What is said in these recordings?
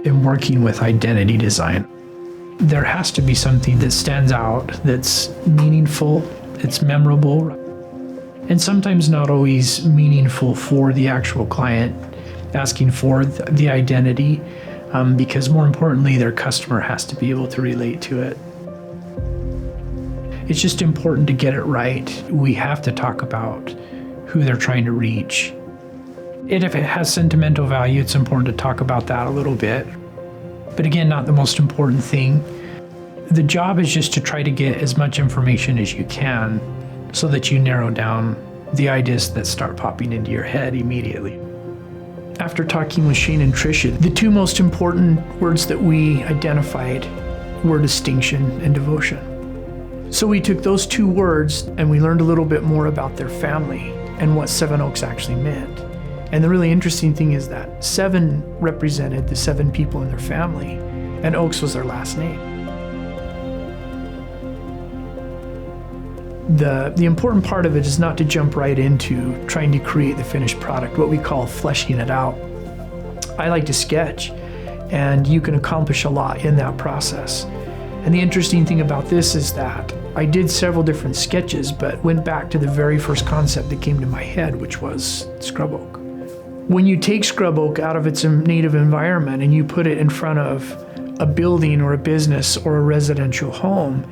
in working with identity design, there has to be something that stands out, that's meaningful, it's memorable, and sometimes not always meaningful for the actual client asking for the identity, because more importantly, their customer has to be able to relate to it. It's just important to get it right. We have to talk about who they're trying to reach. And if it has sentimental value, it's important to talk about that a little bit. But again, not the most important thing. The job is just to try to get as much information as you can so that you narrow down the ideas that start popping into your head immediately. After talking with Shane and Tricia, the two most important words that we identified were distinction and devotion. So we took those two words and we learned a little bit more about their family and what SevenOaks actually meant. And the really interesting thing is that 7 represented the 7 people in their family, and Oaks was their last name. The important part of it is not to jump right into trying to create the finished product, what we call fleshing it out. I like to sketch, and you can accomplish a lot in that process. And the interesting thing about this is that I did several different sketches, but went back to the very first concept that came to my head, which was scrub oak. When you take scrub oak out of its native environment and you put it in front of a building or a business or a residential home,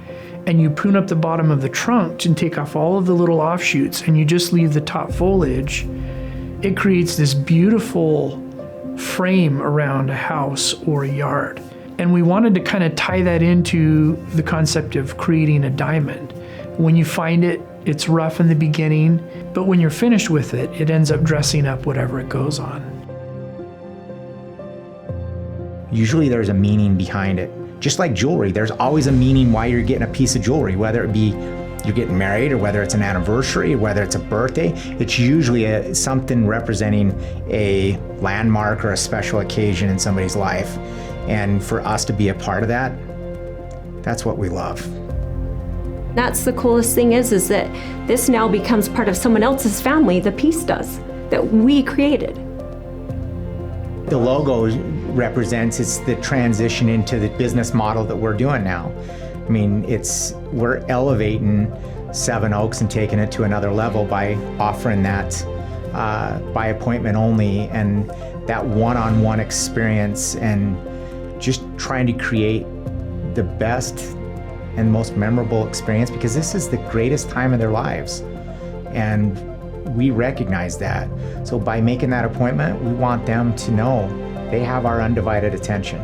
and you prune up the bottom of the trunk and take off all of the little offshoots and you just leave the top foliage, it creates this beautiful frame around a house or a yard. And we wanted to kind of tie that into the concept of creating a diamond. When you find it, it's rough in the beginning, but when you're finished with it, it ends up dressing up whatever it goes on. Usually there's a meaning behind it. Just like jewelry, there's always a meaning why you're getting a piece of jewelry, whether it be you're getting married or whether it's an anniversary, or whether it's a birthday. It's usually something representing a landmark or a special occasion in somebody's life. And for us to be a part of that, that's what we love. That's the coolest thing is that this now becomes part of someone else's family, the piece does, that we created. The logo represents it's the transition into the business model that we're doing now. I mean, we're elevating SevenOaks and taking it to another level by offering that by appointment only and that one-on-one experience and just trying to create the best and most memorable experience because this is the greatest time of their lives. And we recognize that. So by making that appointment, we want them to know they have our undivided attention.